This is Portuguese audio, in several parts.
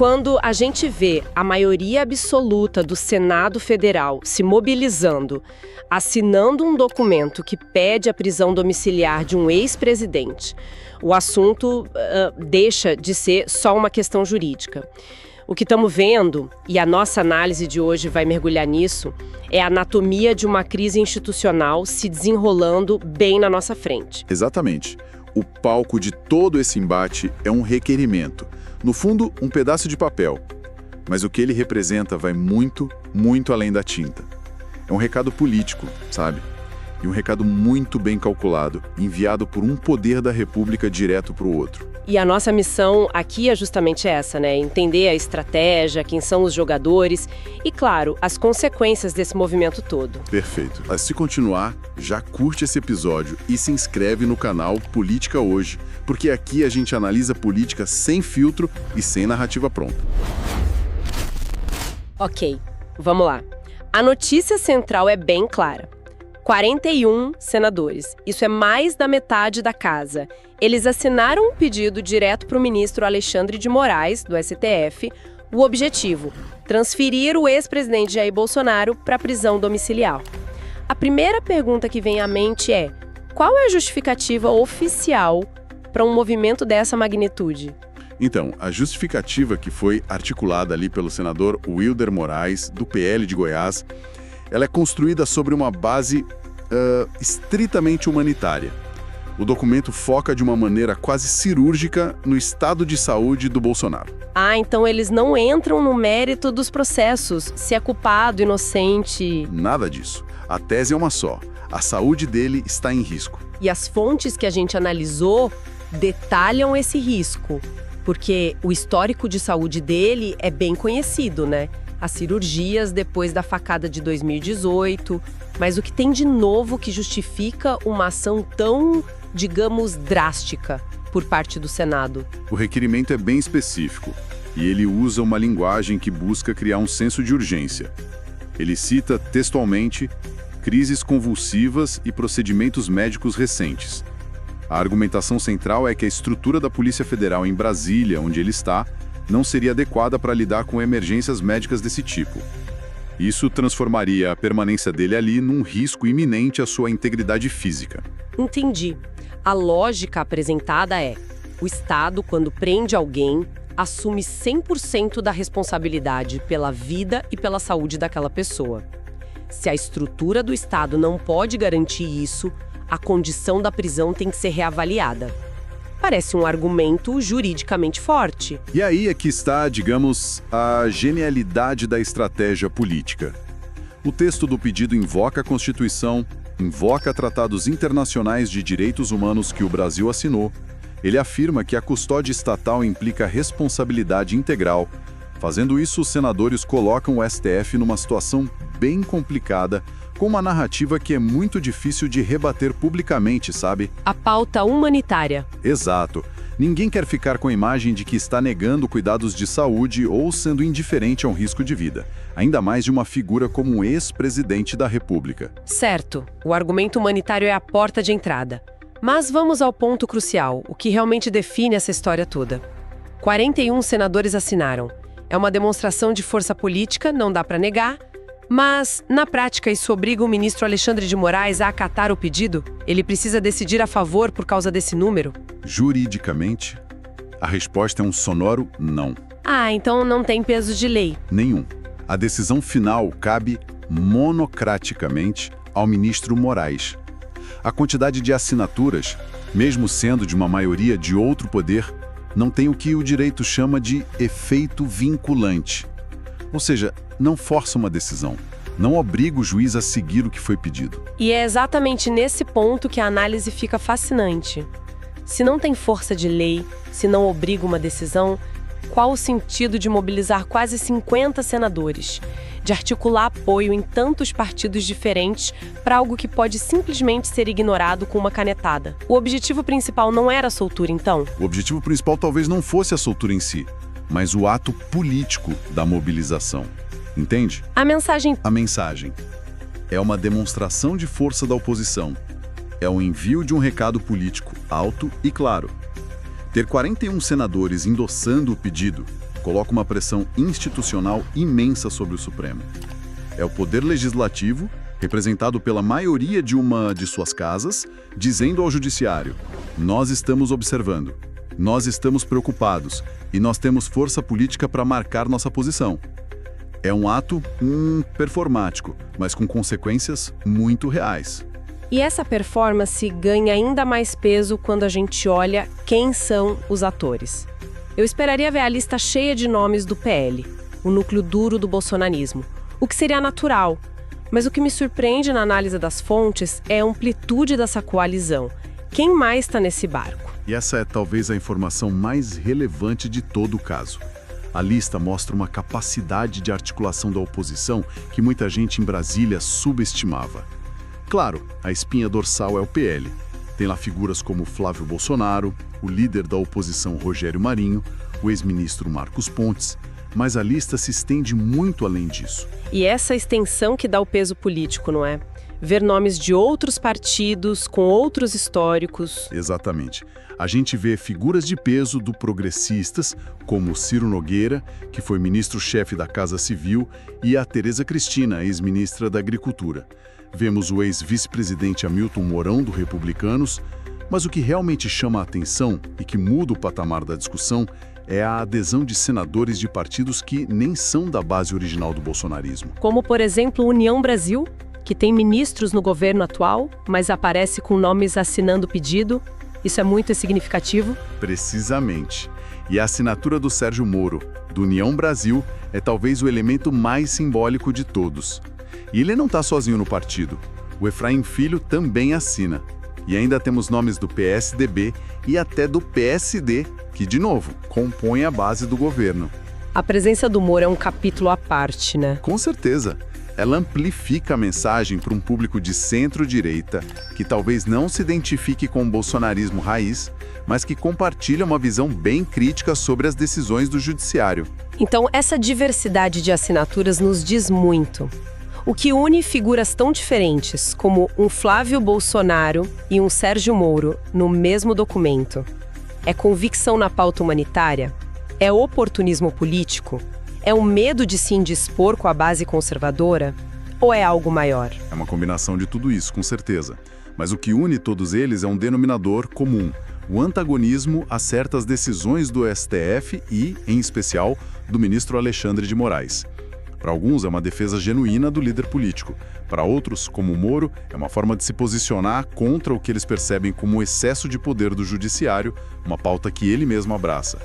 quando a gente vê a maioria absoluta do Senado Federal se mobilizando, assinando um documento que pede a prisão domiciliar de um ex-presidente, o assunto deixa de ser só uma questão jurídica. O que estamos vendo, e a nossa análise de hoje vai mergulhar nisso, é a anatomia de uma crise institucional se desenrolando bem na nossa frente. Exatamente. O palco de todo esse embate é um requerimento. No fundo, um pedaço de papel. Mas o que ele representa vai muito, muito além da tinta. É um recado político, sabe? E um recado muito bem calculado, enviado por um poder da República direto para o outro. E a nossa missão aqui é justamente essa, né? Entender a estratégia, quem são os jogadores e, claro, as consequências desse movimento todo. Perfeito. Se continuar, já curte esse episódio e se inscreve no canal Política Hoje, porque aqui a gente analisa política sem filtro e sem narrativa pronta. Ok, vamos lá. A notícia central é bem clara. 41 senadores. Isso é mais da metade da casa. Eles assinaram um pedido direto para o ministro Alexandre de Moraes, do STF. O objetivo: transferir o ex-presidente Jair Bolsonaro para a prisão domiciliar. A primeira pergunta que vem à mente é: qual é a justificativa oficial para um movimento dessa magnitude? Então, a justificativa que foi articulada ali pelo senador Wilder Moraes, do PL de Goiás, ela é construída sobre uma base estritamente humanitária. O documento foca de uma maneira quase cirúrgica no estado de saúde do Bolsonaro. Ah, então eles não entram no mérito dos processos, se é culpado, inocente... Nada disso. A tese é uma só. A saúde dele está em risco. E as fontes que a gente analisou detalham esse risco, porque o histórico de saúde dele é bem conhecido, né? As cirurgias depois da facada de 2018, mas o que tem de novo que justifica uma ação tão, digamos, drástica por parte do Senado? O requerimento é bem específico e ele usa uma linguagem que busca criar um senso de urgência. Ele cita textualmente crises convulsivas e procedimentos médicos recentes. A argumentação central é que a estrutura da Polícia Federal em Brasília, onde ele está, não seria adequada para lidar com emergências médicas desse tipo. Isso transformaria a permanência dele ali num risco iminente à sua integridade física. Entendi. A lógica apresentada é: o Estado, quando prende alguém, assume 100% da responsabilidade pela vida e pela saúde daquela pessoa. Se a estrutura do Estado não pode garantir isso, a condição da prisão tem que ser reavaliada. Parece um argumento juridicamente forte. E aí é que está, digamos, a genialidade da estratégia política. O texto do pedido invoca a Constituição, invoca tratados internacionais de direitos humanos que o Brasil assinou. Ele afirma que a custódia estatal implica responsabilidade integral. Fazendo isso, os senadores colocam o STF numa situação bem complicada, com uma narrativa que é muito difícil de rebater publicamente, sabe? A pauta humanitária. Exato. Ninguém quer ficar com a imagem de que está negando cuidados de saúde ou sendo indiferente a um risco de vida, ainda mais de uma figura como um ex-presidente da República. Certo. O argumento humanitário é a porta de entrada. Mas vamos ao ponto crucial, o que realmente define essa história toda. 41 senadores assinaram. É uma demonstração de força política, não dá para negar. Mas, na prática, isso obriga o ministro Alexandre de Moraes a acatar o pedido? Ele precisa decidir a favor por causa desse número? Juridicamente, a resposta é um sonoro não. Ah, então não tem peso de lei. Nenhum. A decisão final cabe monocraticamente ao ministro Moraes. A quantidade de assinaturas, mesmo sendo de uma maioria de outro poder, não tem o que o direito chama de efeito vinculante. Ou seja, não força uma decisão, não obriga o juiz a seguir o que foi pedido. E é exatamente nesse ponto que a análise fica fascinante. Se não tem força de lei, se não obriga uma decisão, qual o sentido de mobilizar quase 50 senadores? De articular apoio em tantos partidos diferentes para algo que pode simplesmente ser ignorado com uma canetada? O objetivo principal não era a soltura, então? O objetivo principal talvez não fosse a soltura em si, mas o ato político da mobilização. Entende? A mensagem é uma demonstração de força da oposição. É o envio de um recado político alto e claro. Ter 41 senadores endossando o pedido coloca uma pressão institucional imensa sobre o Supremo. É o poder legislativo, representado pela maioria de uma de suas casas, dizendo ao judiciário: nós estamos observando, nós estamos preocupados e nós temos força política para marcar nossa posição. É um ato performático, mas com consequências muito reais. E essa performance ganha ainda mais peso quando a gente olha quem são os atores. Eu esperaria ver a lista cheia de nomes do PL, o núcleo duro do bolsonarismo, o que seria natural. Mas o que me surpreende na análise das fontes é a amplitude dessa coalizão. Quem mais está nesse barco? E essa é talvez a informação mais relevante de todo o caso. A lista mostra uma capacidade de articulação da oposição que muita gente em Brasília subestimava. Claro, a espinha dorsal é o PL. Tem lá figuras como Flávio Bolsonaro, o líder da oposição Rogério Marinho, o ex-ministro Marcos Pontes, mas a lista se estende muito além disso. E essa extensão que dá o peso político, não é? Ver nomes de outros partidos, com outros históricos. Exatamente. A gente vê figuras de peso do progressistas, como Ciro Nogueira, que foi ministro-chefe da Casa Civil, e a Tereza Cristina, ex-ministra da Agricultura. Vemos o ex-vice-presidente Hamilton Mourão, do Republicanos, mas o que realmente chama a atenção e que muda o patamar da discussão é a adesão de senadores de partidos que nem são da base original do bolsonarismo. Como, por exemplo, União Brasil, que tem ministros no governo atual, mas aparece com nomes assinando o pedido. Isso é muito significativo? Precisamente. E a assinatura do Sérgio Moro, do União Brasil, é talvez o elemento mais simbólico de todos. E ele não está sozinho no partido. O Efraim Filho também assina. E ainda temos nomes do PSDB e até do PSD, que, de novo, compõem a base do governo. A presença do Moro é um capítulo à parte, né? Com certeza. Ela amplifica a mensagem para um público de centro-direita que talvez não se identifique com o bolsonarismo raiz, mas que compartilha uma visão bem crítica sobre as decisões do judiciário. Então, essa diversidade de assinaturas nos diz muito. O que une figuras tão diferentes como um Flávio Bolsonaro e um Sérgio Moro no mesmo documento? É convicção na pauta humanitária? É oportunismo político? É um medo de se indispor com a base conservadora? Ou é algo maior? É uma combinação de tudo isso, com certeza. Mas o que une todos eles é um denominador comum: o antagonismo a certas decisões do STF e, em especial, do ministro Alexandre de Moraes. Para alguns, é uma defesa genuína do líder político. Para outros, como o Moro, é uma forma de se posicionar contra o que eles percebem como o excesso de poder do judiciário, uma pauta que ele mesmo abraça.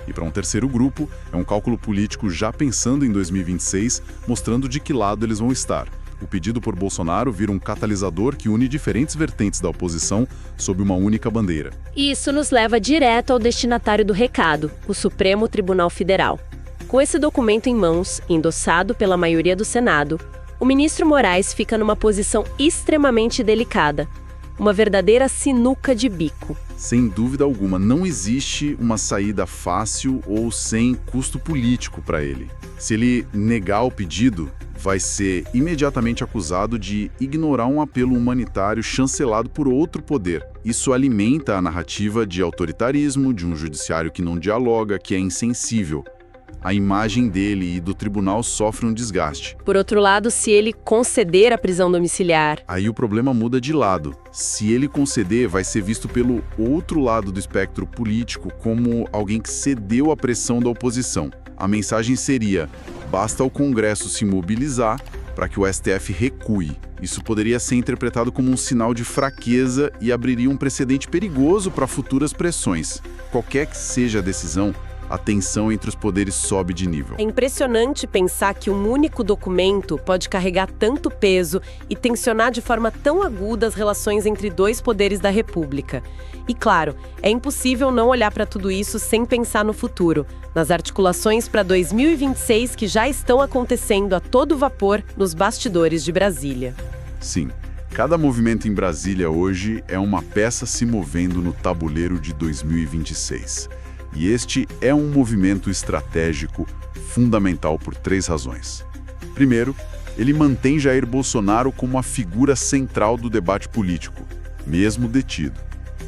E para um terceiro grupo, é um cálculo político já pensando em 2026, mostrando de que lado eles vão estar. O pedido por Bolsonaro vira um catalisador que une diferentes vertentes da oposição sob uma única bandeira. Isso nos leva direto ao destinatário do recado, o Supremo Tribunal Federal. Com esse documento em mãos, endossado pela maioria do Senado, o ministro Moraes fica numa posição extremamente delicada, uma verdadeira sinuca de bico. Sem dúvida alguma, não existe uma saída fácil ou sem custo político para ele. Se ele negar o pedido, vai ser imediatamente acusado de ignorar um apelo humanitário chancelado por outro poder. Isso alimenta a narrativa de autoritarismo, de um judiciário que não dialoga, que é insensível. A imagem dele e do tribunal sofre um desgaste. Por outro lado, se ele conceder a prisão domiciliar... Aí o problema muda de lado. Se ele conceder, vai ser visto pelo outro lado do espectro político como alguém que cedeu à pressão da oposição. A mensagem seria: basta o Congresso se mobilizar para que o STF recue. Isso poderia ser interpretado como um sinal de fraqueza e abriria um precedente perigoso para futuras pressões. Qualquer que seja a decisão, a tensão entre os poderes sobe de nível. É impressionante pensar que um único documento pode carregar tanto peso e tensionar de forma tão aguda as relações entre dois poderes da República. E claro, é impossível não olhar para tudo isso sem pensar no futuro, nas articulações para 2026 que já estão acontecendo a todo vapor nos bastidores de Brasília. Sim, cada movimento em Brasília hoje é uma peça se movendo no tabuleiro de 2026. E este é um movimento estratégico fundamental por 3 razões. Primeiro, ele mantém Jair Bolsonaro como a figura central do debate político, mesmo detido.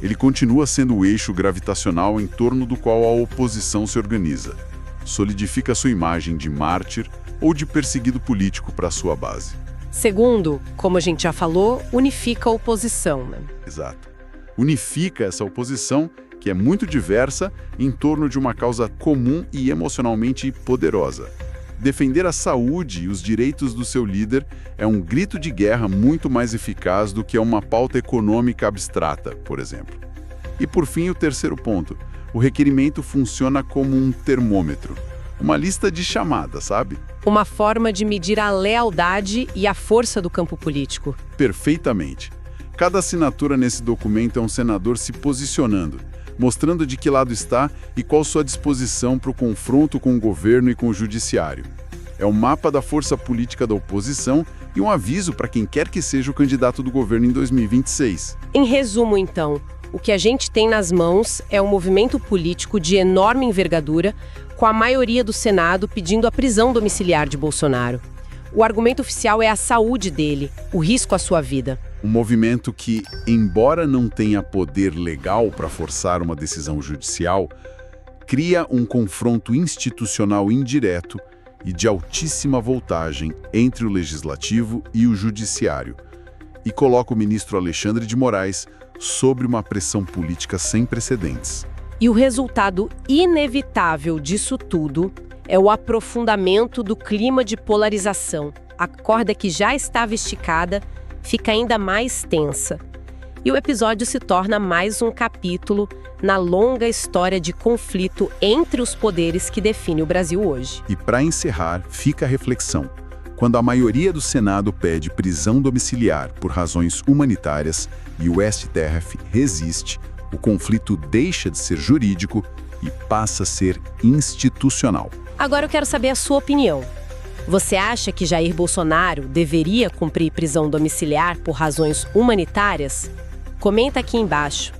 Ele continua sendo o eixo gravitacional em torno do qual a oposição se organiza. solidifica sua imagem de mártir ou de perseguido político para sua base. Segundo, como a gente já falou, unifica a oposição, né? Exato. Unifica essa oposição, que é muito diversa, em torno de uma causa comum e emocionalmente poderosa. Defender a saúde e os direitos do seu líder é um grito de guerra muito mais eficaz do que uma pauta econômica abstrata, por exemplo. E por fim, o terceiro ponto. O requerimento funciona como um termômetro. Uma lista de chamadas, sabe? Uma forma de medir a lealdade e a força do campo político. Perfeitamente. Cada assinatura nesse documento é um senador se posicionando, mostrando de que lado está e qual sua disposição para o confronto com o governo e com o judiciário. É um mapa da força política da oposição e um aviso para quem quer que seja o candidato do governo em 2026. Em resumo, então, o que a gente tem nas mãos é um movimento político de enorme envergadura, com a maioria do Senado pedindo a prisão domiciliar de Bolsonaro. O argumento oficial é a saúde dele, o risco à sua vida. Um movimento que, embora não tenha poder legal para forçar uma decisão judicial, cria um confronto institucional indireto e de altíssima voltagem entre o legislativo e o judiciário, e coloca o ministro Alexandre de Moraes sob uma pressão política sem precedentes. E o resultado inevitável disso tudo é o aprofundamento do clima de polarização. A corda que já estava esticada fica ainda mais tensa. E o episódio se torna mais um capítulo na longa história de conflito entre os poderes que define o Brasil hoje. E para encerrar, fica a reflexão. Quando a maioria do Senado pede prisão domiciliar por razões humanitárias e o STF resiste, o conflito deixa de ser jurídico e passa a ser institucional. Agora eu quero saber a sua opinião. Você acha que Jair Bolsonaro deveria cumprir prisão domiciliar por razões humanitárias? Comenta aqui embaixo.